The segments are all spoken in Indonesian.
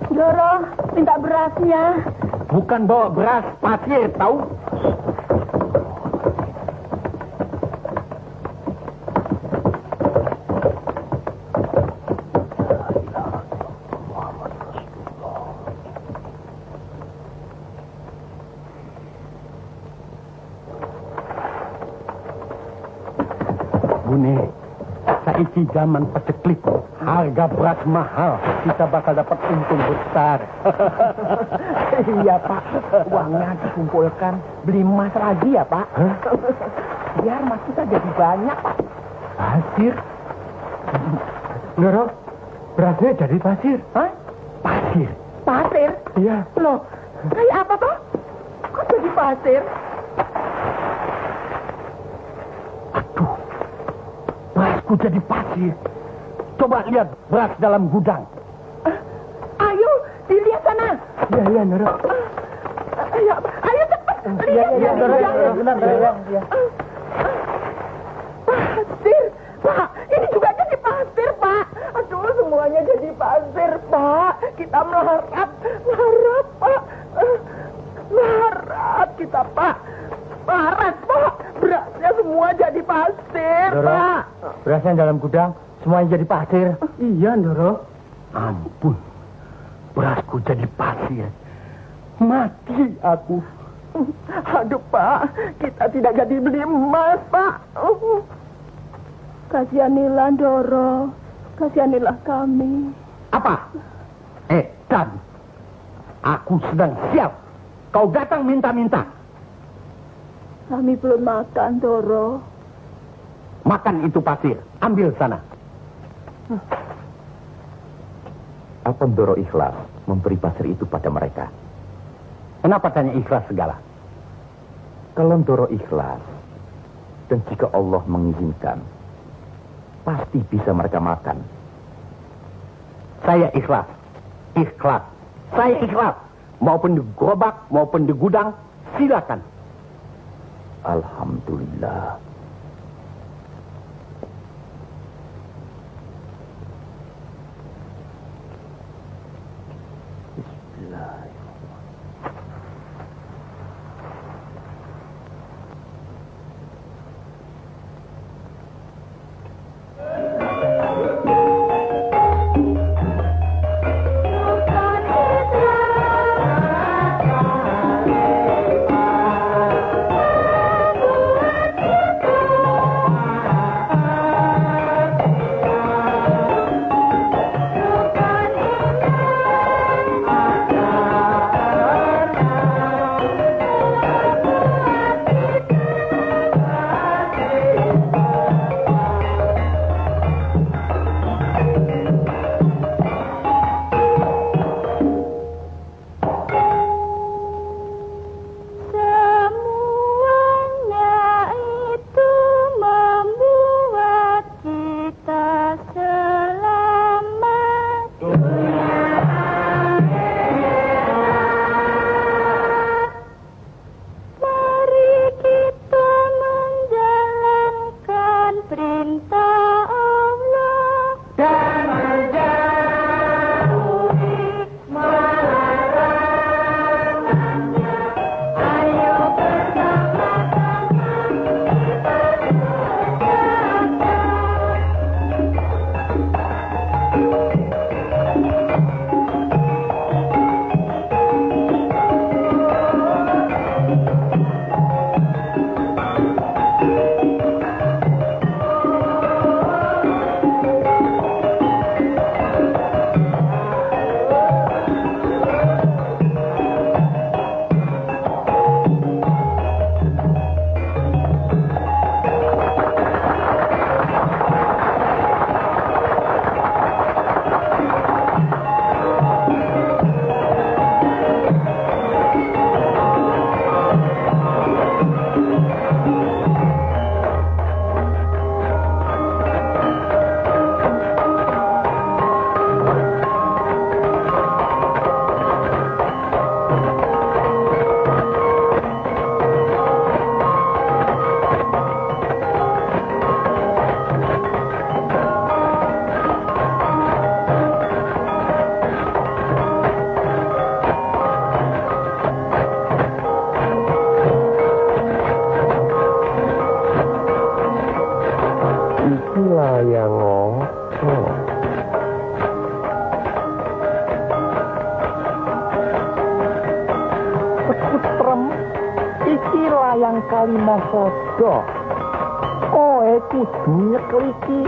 Doro, minta berasnya. Bukan bawa beras, pasir, tahu? Bune, saiki zaman paceklik, harga beras mahal, kita bakal dapat untung besar. Iya Pak, uangnya dikumpulkan, beli emas lagi ya Pak. Biar emas kita jadi banyak Pak. Pasir? Nero, berasnya jadi pasir. Hah? Pasir? Pasir? Iya. Loh, kayak apa toh? Kok jadi pasir? Aduh, berasku jadi pasir. Coba lihat beras dalam gudang. Ayo, dilihat sana. Iya, Nero. Ayo cepat, lihat ya. Iya. Pasir, Pak. Ini juga jadi pasir, Pak. Aduh, semuanya jadi pasir, Pak. Kita melarat, Pak. Melarat kita, Pak. Melarat, Pak. Berasnya semua jadi pasir, Doro, Pak. berasnya dalam gudang semuanya jadi pasir. Iya, Doro. Ampun, berasku jadi pasir. Mati aku. Aduh, Pak. Kita tidak jadi beli emas, Pak. Kasihanilah, Doro. Kasihanilah kami. Apa? Dan aku sedang siap. Kau datang minta-minta. Kami belum makan, Doro. Makan itu pasir. Ambil sana. Apa Doro ikhlas memberi pasir itu pada mereka? Kenapa tanya ikhlas segala? Kalau Doro ikhlas, dan jika Allah mengizinkan, pasti bisa mereka makan. Saya ikhlas. Ikhlas. Saya ikhlas. Maupun di gerobak, maupun di gudang, silakan. Alhamdulillah. kaya ngopo? Putrem, iki layang Kalimah Sada. Kowe kudu nyekliki.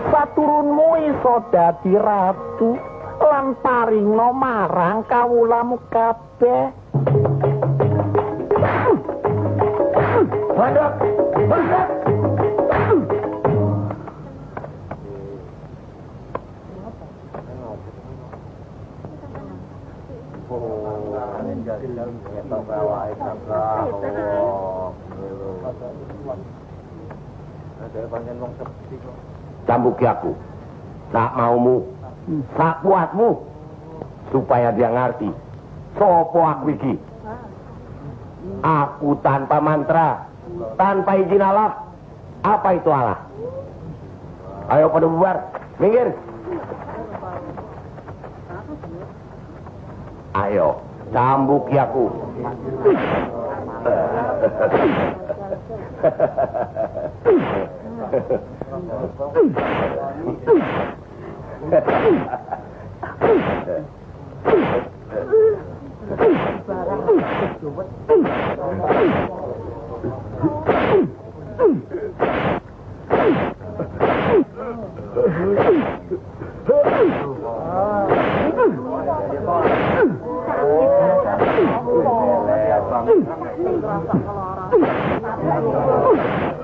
Saturunmu iso dadi ratu lan paringno marang kawulamu kabeh. Mandek! Mandek! Cambuki aku, sak maumu, sak kuatmu, supaya dia ngerti sopo aku iki. Aku tanpa mantra, tanpa izin Allah. Apa itu Allah? Ayo pada bubar, minggir. Ayo, cambuki aku.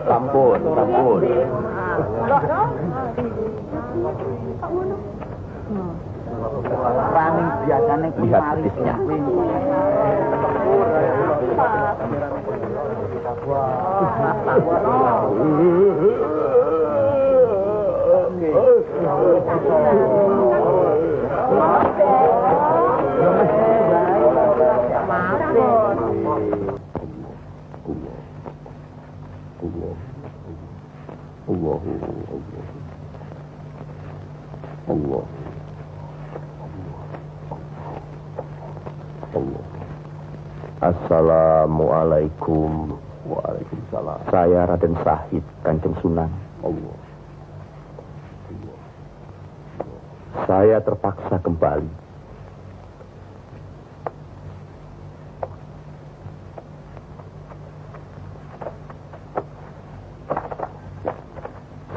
Sampun, sampun. Raning biasane Lihat betisnya. Allah. Assalamualaikum. Waalaikumsalam. Saya Raden Syahid, Kanjeng Sunan. Allah. Saya terpaksa kembali.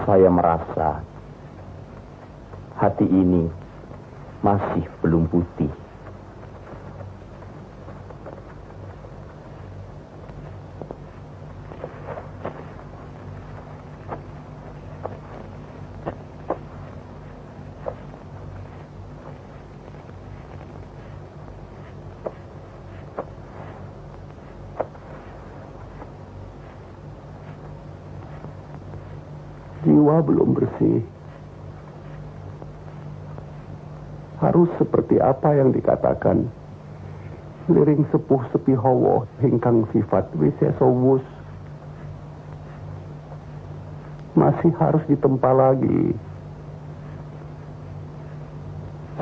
Saya merasa hati ini masih belum putih. Jiwa belum bersih. Harus seperti apa yang dikatakan liring sepuh sepi hawa hingkang sifat wisesowus. Masih harus ditempa lagi.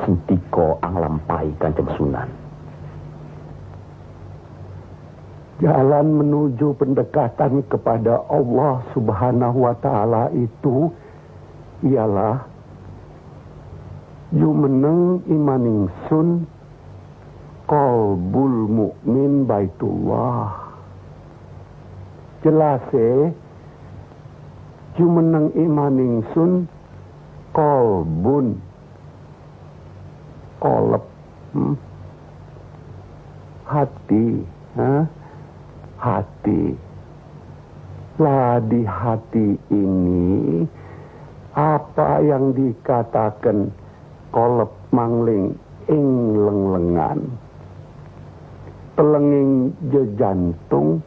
Sentiko anglampai Kanjeng Sunan. Jalan menuju pendekatan kepada Allah Subhanahu wa Ta'ala itu ialah jumeneng imaning sun qalbul mukmin baitullah. Jelase jumeneng imaning sun qalbun kolep hati, hati. Lah di hati ini apa yang dikatakan kolep mangling ing lenglengan, pelenging jejantung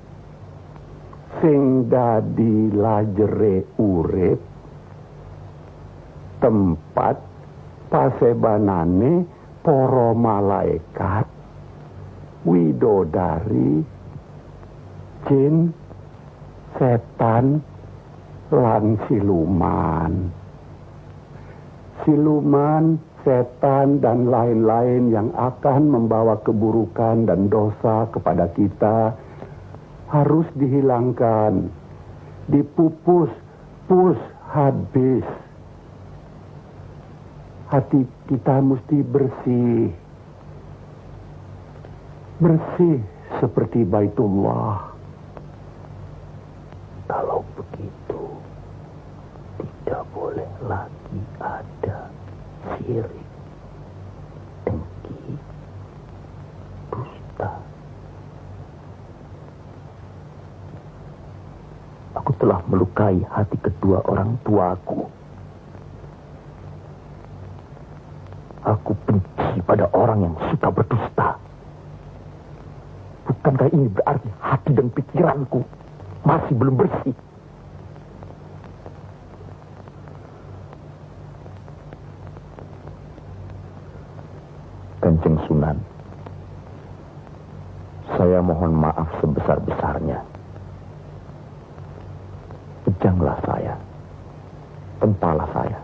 sing dadi lajere urip, tempat pasebanane para malaikat, widodari, jin, setan, lan siluman. Siluman, setan, dan lain-lain yang akan membawa keburukan dan dosa kepada kita harus dihilangkan, dipupus habis. Hati kita mesti bersih. Bersih seperti Baitullah. Kalau begitu, tidak boleh lagi ada syirik, dengki, dusta. Aku telah melukai hati kedua orang tuaku. Aku benci pada orang yang suka berdusta. Bukankah ini berarti hati dan pikiranku masih belum bersih? Kanjeng Sunan, saya mohon maaf sebesar-besarnya. Pejanglah saya, tempalah saya.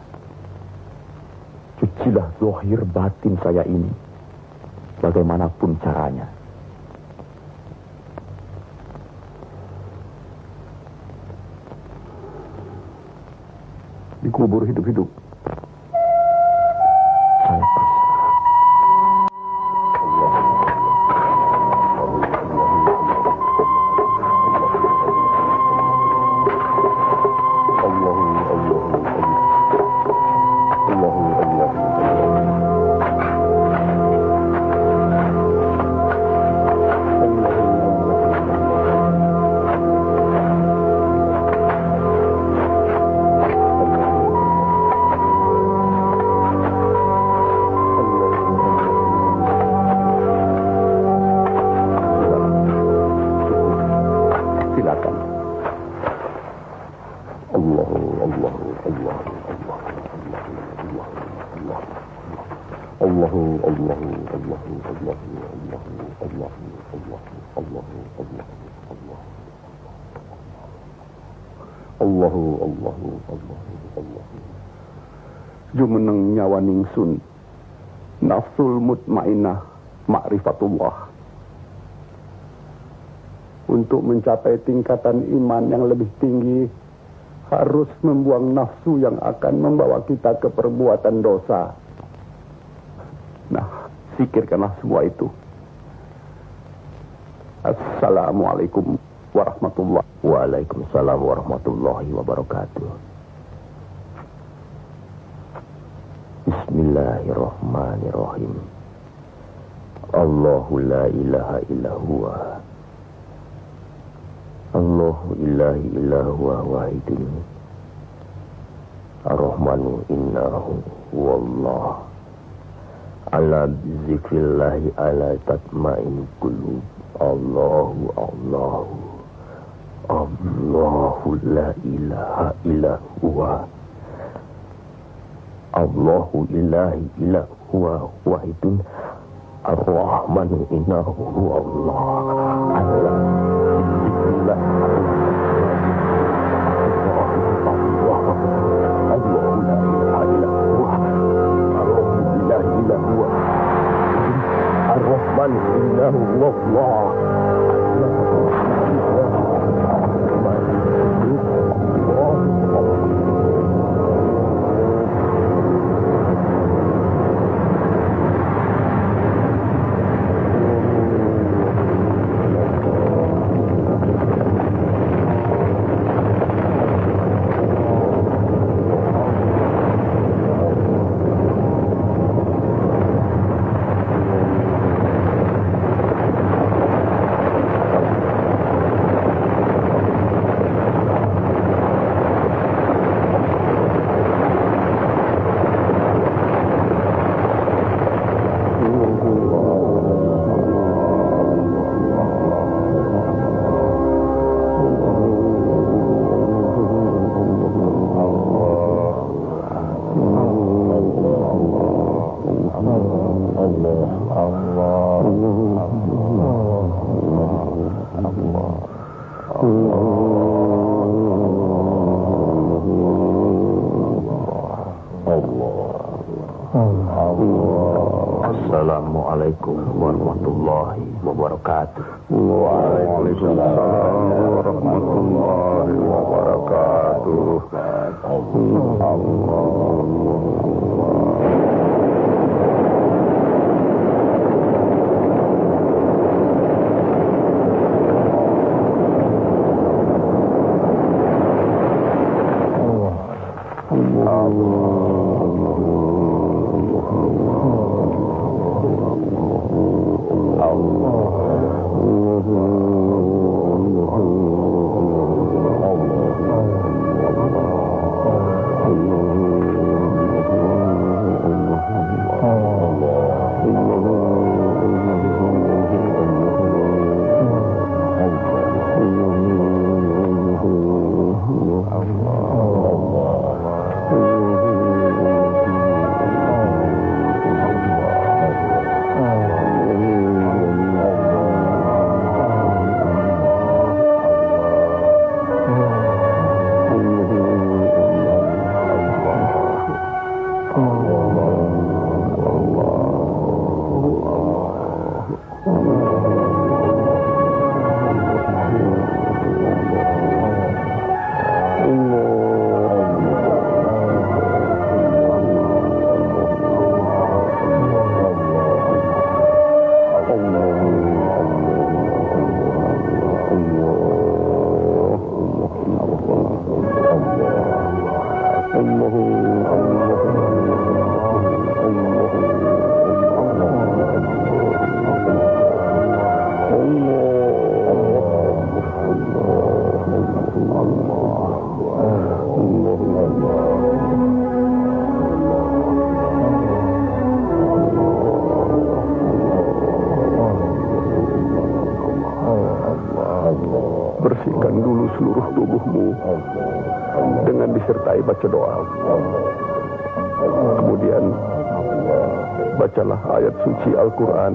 Cucilah zahir batin saya ini, bagaimanapun caranya. Dikubur hidup-hidup. Saya pasrah. Jumeneng nyawa ningsun, nafsul mutmainah ma'rifatullah. Untuk mencapai tingkatan iman yang lebih tinggi, harus membuang nafsu yang akan membawa kita ke perbuatan dosa. Nah, sikirkanlah semua itu. Assalamualaikum warahmatullahi wabarakatuh. Waalaikumsalam warahmatullahi wabarakatuh. Bismillahirrahmanirrahim. Allahu la ilaha illa huwa. Allahu ilahi illa huwa wahidun. Ar-Rahmanu innahu huwallah. Ala bizikrillahi ala tatma'in qulub. Allahu Allahu. Allahu la ilaha illa huwa. Allahu ilahi illa huwa wahidun. Ar-Rahmanu innahu huwallah. Allah bismillah. Allahu la ilaha illa huwa. Allahu ilahi illa huwa. Ar-Rahmanu innahu huwallah. Assalamualaikum warahmatullahi wabarakatuh. Waalaikumsalam warahmatullahi wabarakatuh. Bersihkan dulu seluruh tubuhmu dengan disertai baca doa. Kemudian bacalah ayat suci Al-Quran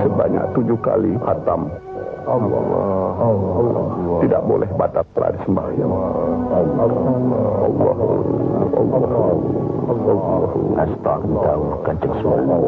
sebanyak 7 kali khatam. Tidak boleh batal dari sembahyang. Astagfirullah, Kanjeng Sunan.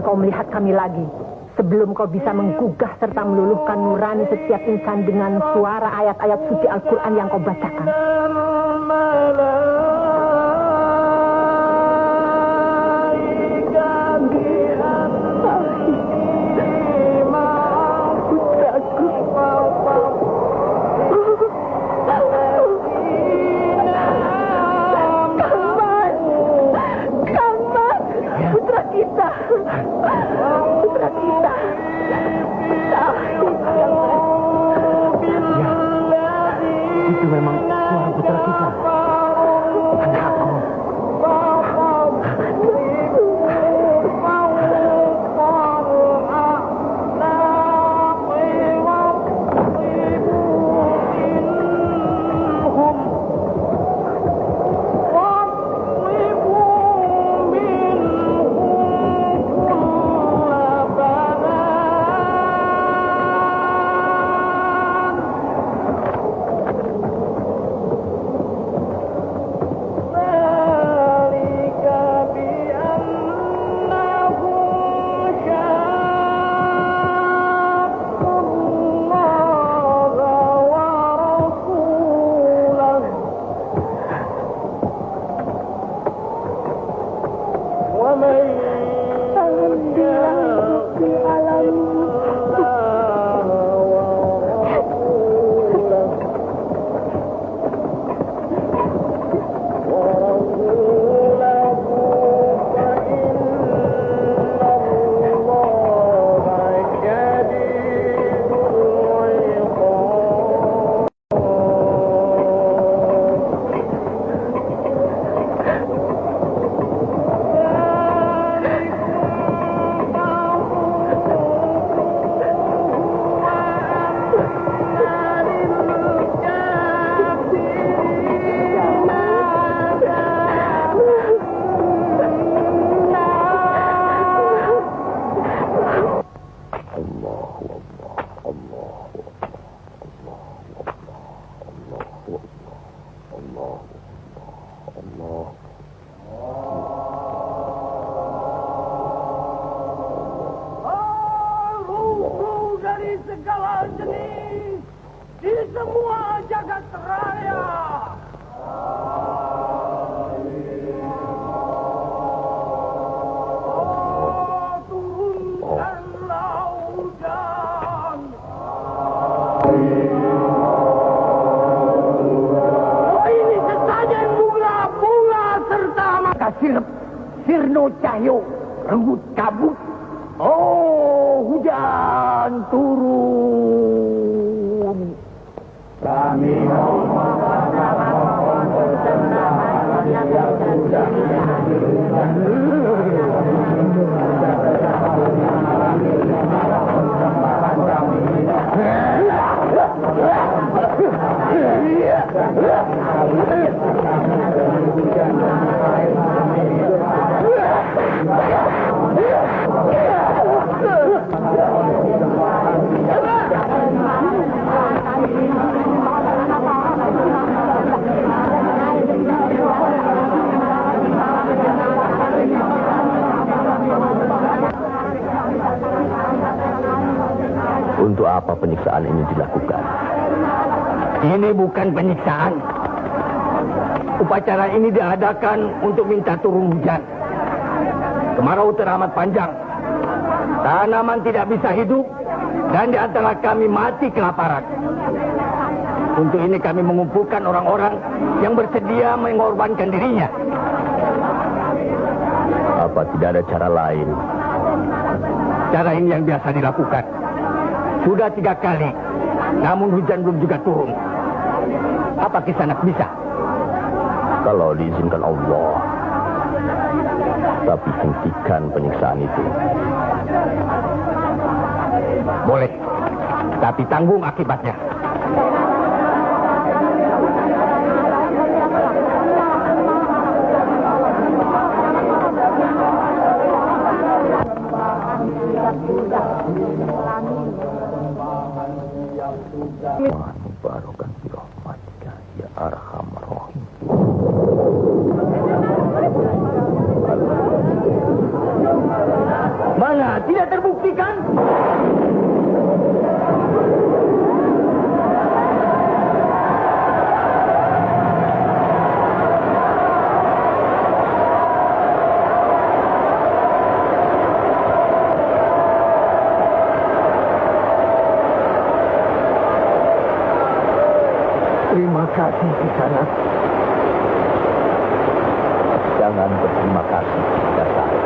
Kau melihat kami lagi sebelum kau bisa menggugah serta meluluhkan nurani setiap insan dengan suara ayat-ayat suci Al-Quran yang kau bacakan. Itu memang suara Sirno Cahyo, renggut kabut. Oh, hujan turun. Kami Untuk apa penyiksaan ini dilakukan? Ini bukan penyiksaan. Upacara ini diadakan untuk minta turun hujan. Kemarau teramat panjang. Tanaman tidak bisa hidup dan di antara kami mati kelaparan. Untuk ini kami mengumpulkan orang-orang yang bersedia mengorbankan dirinya. Apa tidak ada cara lain? Cara ini yang biasa dilakukan. Sudah 3 kali, namun hujan belum juga turun. Apa Kisanak bisa? Kalau diizinkan Allah, tapi hentikan penyiksaan itu. Boleh, tapi tanggung akibatnya. Barokan birahmatika ya arhamar rahim. Mana? Tidak terbuktikan? Terima kasih, Kisanak. Jangan berterima kasih kepada saya.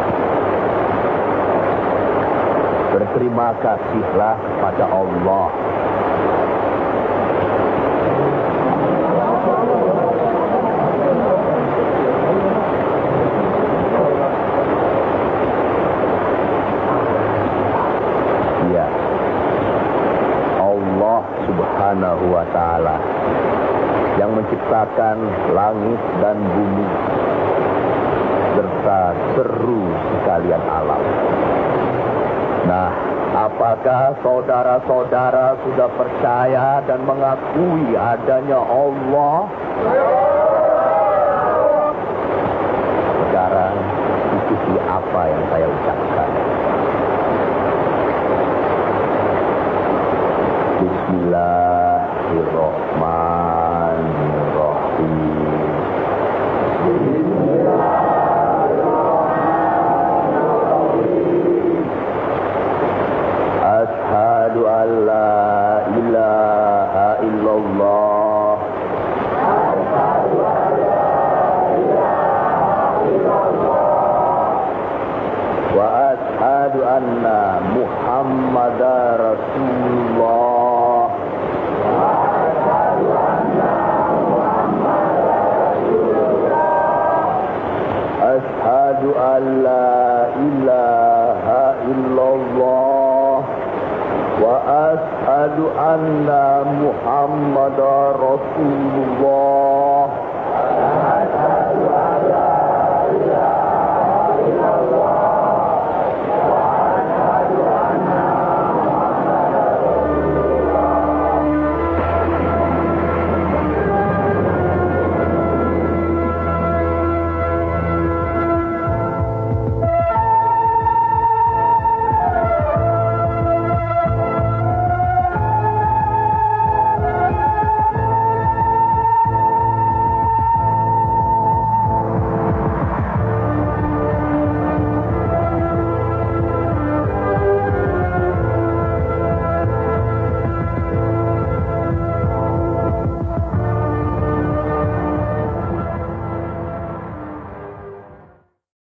Berterima kasihlah pada Allah. Ya, Allah Subhanahu wa Ta'ala yang menciptakan langit dan bumi serta seru sekalian alam. Nah, apakah saudara-saudara sudah percaya dan mengakui adanya Allah? Sekarang ikuti apa yang saya ucapkan. Bismillahirrahmanirrahim. Ashhadu an la ilaha illallah wa ashhadu anna Muhammadar Rasulullah.